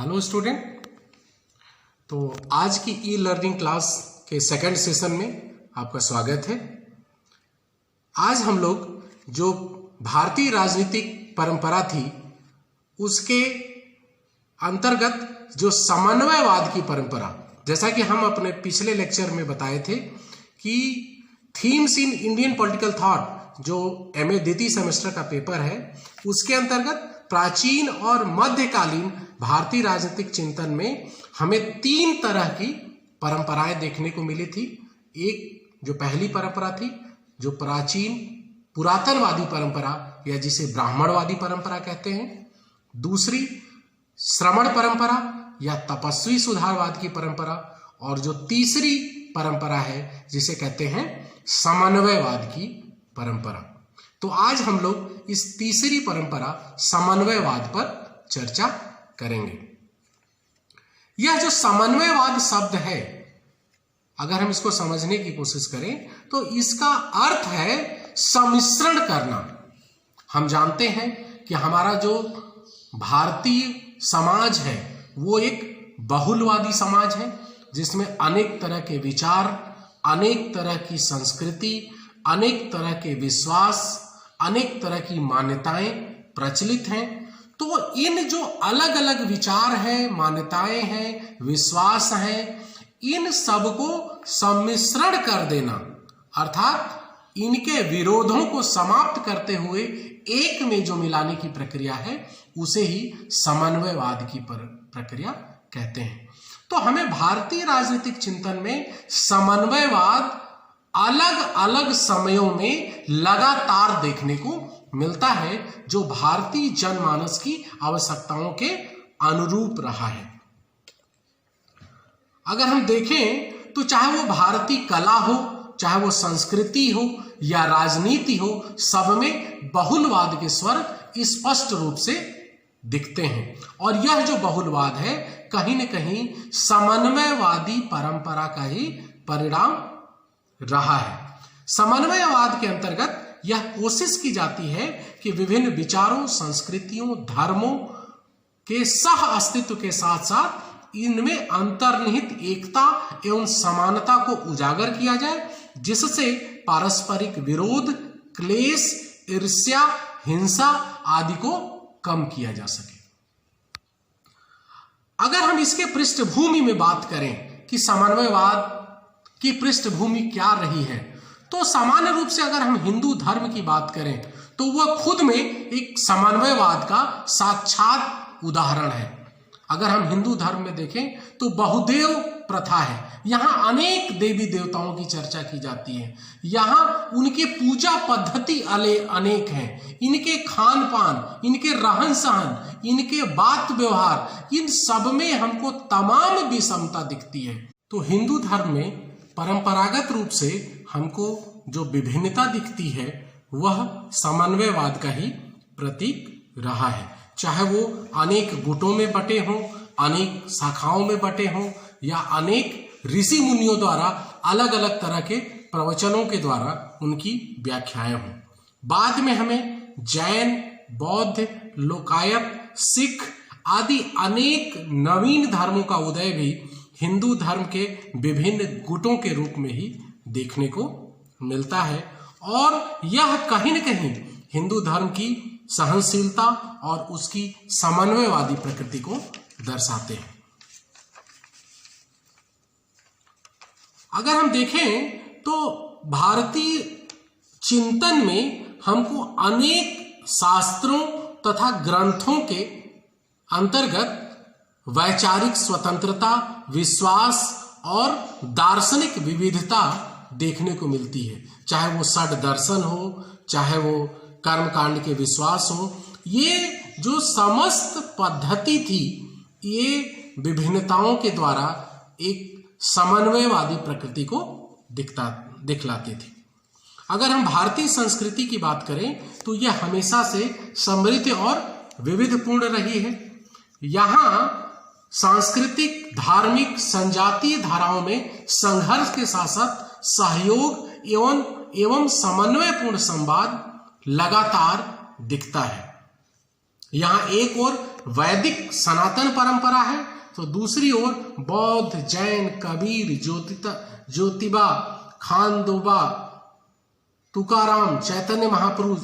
Hello student. तो आज की ई लर्निंग क्लास के सेकंड सेशन में आपका स्वागत है। आज हम लोग जो भारतीय राजनीतिक परंपरा थी उसके अंतर्गत जो समन्वयवाद की परंपरा, जैसा कि हम अपने पिछले लेक्चर में बताए थे कि themes in Indian political thought जो एमए द्वितीय सेमेस्टर का पेपर है उसके अंतर्गत प्राचीन और मध्यकालीन भारतीय राजनीतिक चिंतन में हमें तीन तरह की परंपराएं देखने को मिली थी। एक जो पहली परंपरा थी जो प्राचीन पुरातनवादी परंपरा या जिसे ब्राह्मणवादी परंपरा कहते हैं, दूसरी श्रमण परंपरा या तपस्वी सुधारवाद की परंपरा, और जो तीसरी परंपरा है जिसे कहते हैं समन्वयवाद की परंपरा। तो आज हम लोग इस तीसरी परंपरा समन्वयवाद पर चर्चा करेंगे। यह जो समन्वयवाद शब्द है, अगर हम इसको समझने की कोशिश करें तो इसका अर्थ है सम्मिश्रण करना। हम जानते हैं कि हमारा जो भारतीय समाज है वो एक बहुलवादी समाज है जिसमें अनेक तरह के विचार, अनेक तरह की संस्कृति, अनेक तरह के विश्वास, अनेक तरह की मान्यताएं प्रचलित हैं। तो इन जो अलग अलग विचार हैं, मान्यताएं हैं, विश्वास हैं, इन सब को सम्मिश्रण कर देना अर्थात इनके विरोधों को समाप्त करते हुए एक में जो मिलाने की प्रक्रिया है उसे ही समन्वयवाद की प्रक्रिया कहते हैं। तो हमें भारतीय राजनीतिक चिंतन में समन्वयवाद अलग अलग समयों में लगातार देखने को मिलता है जो भारतीय जनमानस की आवश्यकताओं के अनुरूप रहा है। अगर हम देखें तो चाहे वो भारतीय कला हो, चाहे वो संस्कृति हो या राजनीति हो, सब में बहुलवाद के स्वर स्पष्ट रूप से दिखते हैं। और यह जो बहुलवाद है कहीं न कहीं समन्वयवादी परंपरा का ही परिणाम रहा है। समन्वयवाद के अंतर्गत यह कोशिश की जाती है कि विभिन्न विचारों, संस्कृतियों, धर्मों के सह अस्तित्व के साथ साथ इनमें अंतर्निहित एकता एवं समानता को उजागर किया जाए, जिससे पारस्परिक विरोध, क्लेश, ईर्ष्या, हिंसा आदि को कम किया जा सके। अगर हम इसके पृष्ठभूमि में बात करें कि समन्वयवाद की पृष्ठभूमि क्या रही है, तो सामान्य रूप से अगर हम हिंदू धर्म की बात करें तो वह खुद में एक समन्वयवाद का साक्षात उदाहरण है। अगर हम हिंदू धर्म में देखें तो बहुदेव प्रथा है। यहाँ अनेक देवी देवताओं की चर्चा की जाती है। यहाँ उनके पूजा पद्धति अनेक हैं। इनके खान पान, इनके रहन सहन, इनके बात व्यवहार, इन सब में हमको तमाम विषमता दिखती है। तो हिंदू धर्म में परंपरागत रूप से हमको जो विभिन्नता दिखती है वह समन्वयवाद का ही प्रतीक रहा है। चाहे वो अनेक गुटों में बटे हों, अनेक शाखाओं में बटे हों या अनेक ऋषि मुनियों द्वारा अलग अलग तरह के प्रवचनों के द्वारा उनकी व्याख्याएं हों। बाद में हमें जैन, बौद्ध, लोकायत, सिख आदि अनेक नवीन धर्मों का उदय भी हिंदू धर्म के विभिन्न गुटों के रूप में ही देखने को मिलता है। और यह कहीं न कहीं हिंदू धर्म की सहनशीलता और उसकी समन्वयवादी प्रकृति को दर्शाते हैं। अगर हम देखें तो भारतीय चिंतन में हमको अनेक शास्त्रों तथा ग्रंथों के अंतर्गत वैचारिक स्वतंत्रता, विश्वास और दार्शनिक विविधता देखने को मिलती है। चाहे वो षड दर्शन हो, चाहे वो कर्मकांड के विश्वास हो, ये जो समस्त पद्धति थी ये विभिन्नताओं के द्वारा एक समन्वयवादी प्रकृति को दिखलाती थी। अगर हम भारतीय संस्कृति की बात करें तो यह हमेशा से समृद्ध और विविधपूर्ण रही है। यहाँ सांस्कृतिक, धार्मिक, संजातीय धाराओं में संघर्ष के साथ साथ सहयोग एवं समन्वयपूर्ण संवाद लगातार दिखता है। यहाँ एक ओर वैदिक सनातन परंपरा है, तो दूसरी ओर बौद्ध, जैन, कबीर, ज्योतिबा, खानदोबा, तुकाराम, चैतन्य महापुरुष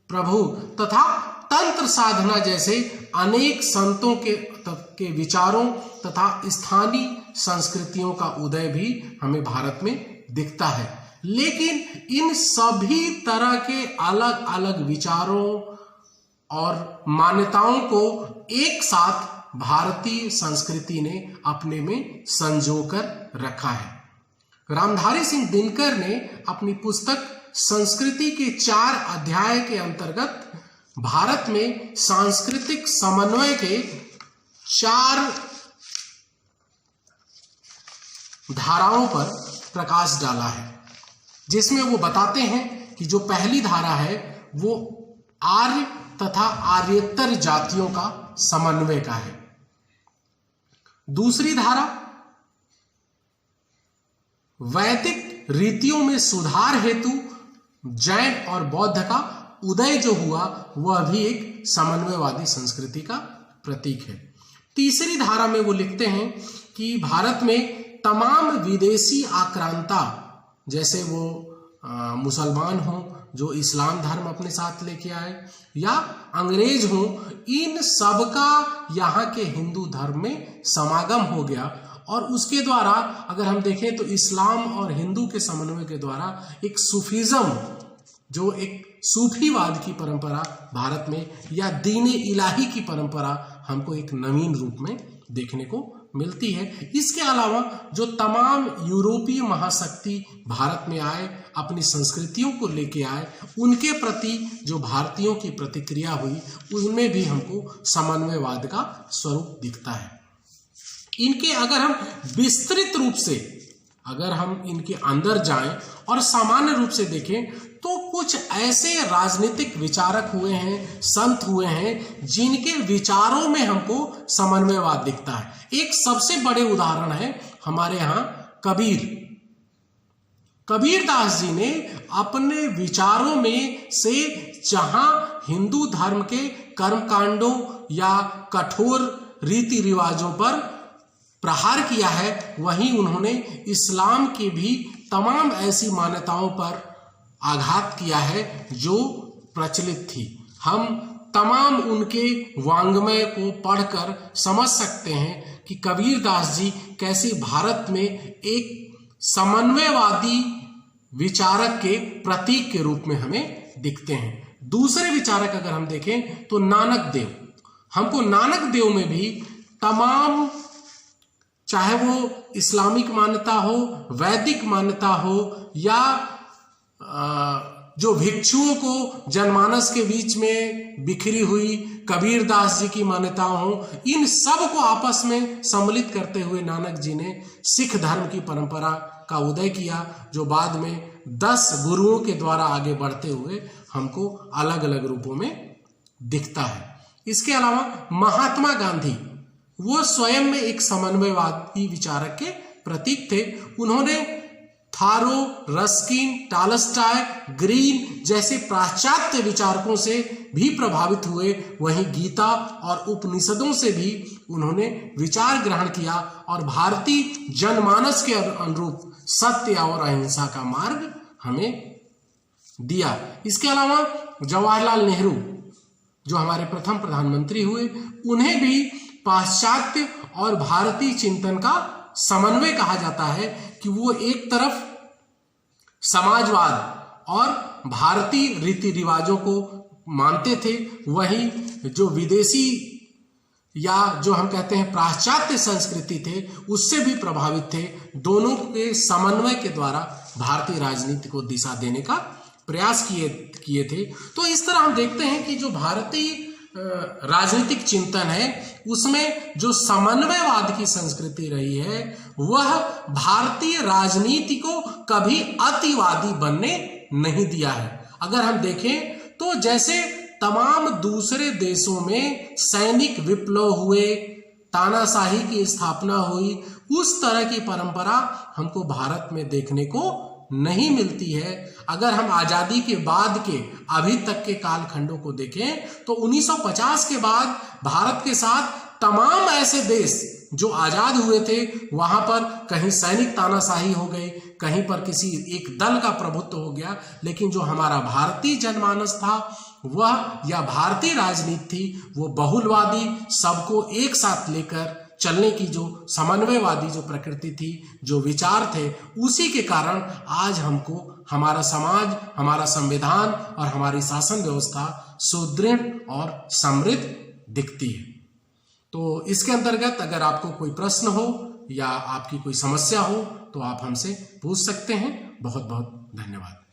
प्रभु तथा तंत्र साधना जैसे अनेक संतों के विचारों तथा स्थानीय संस्कृतियों का उदय भी हमें भारत में दिखता है। लेकिन इन सभी तरह के अलग अलग विचारों और मान्यताओं को एक साथ भारतीय संस्कृति ने अपने में संजोकर रखा है। रामधारी सिंह दिनकर ने अपनी पुस्तक संस्कृति के 4 अध्याय के अंतर्गत भारत में सांस्कृतिक समन्वय के 4 धाराओं पर प्रकाश डाला है, जिसमें वो बताते हैं कि जो पहली धारा है वो आर्य तथा आर्येतर जातियों का समन्वय का है। दूसरी धारा वैदिक रीतियों में सुधार हेतु जैन और बौद्ध का उदय जो हुआ वह भी एक समन्वयवादी संस्कृति का प्रतीक है। तीसरी धारा में वो लिखते हैं कि भारत में तमाम विदेशी आक्रांता, जैसे वो मुसलमान हों जो इस्लाम धर्म अपने साथ लेके आए या अंग्रेज हों, इन सब का यहाँ के हिंदू धर्म में समागम हो गया और उसके द्वारा अगर हम देखें तो इस्लाम और हिंदू के समन्वय के द्वारा एक सूफीज्म, जो एक सूफीवाद की परंपरा भारत में या दीन इलाही की परंपरा हमको एक नवीन रूप में देखने को मिलती है। इसके अलावा जो तमाम यूरोपीय महाशक्ति भारत में आए, अपनी संस्कृतियों को लेके आए, उनके प्रति जो भारतीयों की प्रतिक्रिया हुई उनमें भी हमको समन्वयवाद का स्वरूप दिखता है। इनके अगर हम विस्तृत रूप से अगर हम इनके अंदर जाएं और सामान्य रूप से देखें तो कुछ ऐसे राजनीतिक विचारक हुए हैं, संत हुए हैं, जिनके विचारों में हमको समन्वयवाद दिखता है। एक सबसे बड़े उदाहरण है हमारे यहाँ कबीरदास जी ने अपने विचारों में से जहां हिंदू धर्म के कर्मकांडों या कठोर रीति रिवाजों पर प्रहार किया है, वहीं उन्होंने इस्लाम की भी तमाम ऐसी मान्यताओं पर आघात किया है जो प्रचलित थी। हम तमाम उनके वांग्मय को पढ़कर समझ सकते हैं कि कबीरदास जी कैसे भारत में एक समन्वयवादी विचारक के प्रतीक के रूप में हमें दिखते हैं। दूसरे विचारक अगर हम देखें तो नानक देव, हमको नानक देव में भी तमाम, चाहे वो इस्लामिक मान्यता हो, वैदिक मान्यता हो या जो भिक्षुओं को जनमानस के बीच में बिखरी हुई कबीरदास जी की मान्यताओं हो, इन सब को आपस में सम्मिलित करते हुए नानक जी ने सिख धर्म की परंपरा का उदय किया, जो बाद में 10 गुरुओं के द्वारा आगे बढ़ते हुए हमको अलग अलग रूपों में दिखता है। इसके अलावा महात्मा गांधी, वो स्वयं में एक समन्वयवादी विचारक के प्रतीक थे। उन्होंने थारो, रस्किन, टॉलस्टॉय, ग्रीन जैसे पाश्चात्य विचारकों से भी प्रभावित हुए, वहीं गीता और उपनिषदों से भी उन्होंने विचार ग्रहण किया और भारतीय जनमानस के अनुरूप सत्य और अहिंसा का मार्ग हमें दिया। इसके अलावा जवाहरलाल नेहरू, जो हमारे प्रथम प्रधानमंत्री हुए, उन्हें भी पाश्चात्य और भारतीय चिंतन का समन्वय कहा जाता है कि वो एक तरफ समाजवाद और भारतीय रीति रिवाजों को मानते थे, वहीं जो विदेशी या जो हम कहते हैं पाश्चात्य संस्कृति थे उससे भी प्रभावित थे। दोनों के समन्वय के द्वारा भारतीय राजनीति को दिशा देने का प्रयास किए थे। तो इस तरह हम देखते हैं कि जो भारतीय राजनीतिक चिंतन है उसमें जो समन्वयवाद की संस्कृति रही है वह भारतीय राजनीति को कभी अतिवादी बनने नहीं दिया है। अगर हम देखें तो जैसे तमाम दूसरे देशों में सैनिक विप्लव हुए, तानाशाही की स्थापना हुई, उस तरह की परंपरा हमको भारत में देखने को नहीं मिलती है। अगर हम आजादी के बाद के अभी तक के कालखंडों को देखें तो 1950 के बाद भारत के साथ तमाम ऐसे देश जो आजाद हुए थे वहां पर कहीं सैनिक तानाशाही हो गई, कहीं पर किसी एक दल का प्रभुत्व हो गया, लेकिन जो हमारा भारतीय जनमानस था वह या भारतीय राजनीति थी वो बहुलवादी, सबको एक साथ लेकर चलने की जो समन्वयवादी जो प्रकृति थी, जो विचार थे, उसी के कारण आज हमको हमारा समाज, हमारा संविधान और हमारी शासन व्यवस्था सुदृढ़ और समृद्ध दिखती है। तो इसके अंतर्गत अगर आपको कोई प्रश्न हो या आपकी कोई समस्या हो तो आप हमसे पूछ सकते हैं। बहुत बहुत धन्यवाद।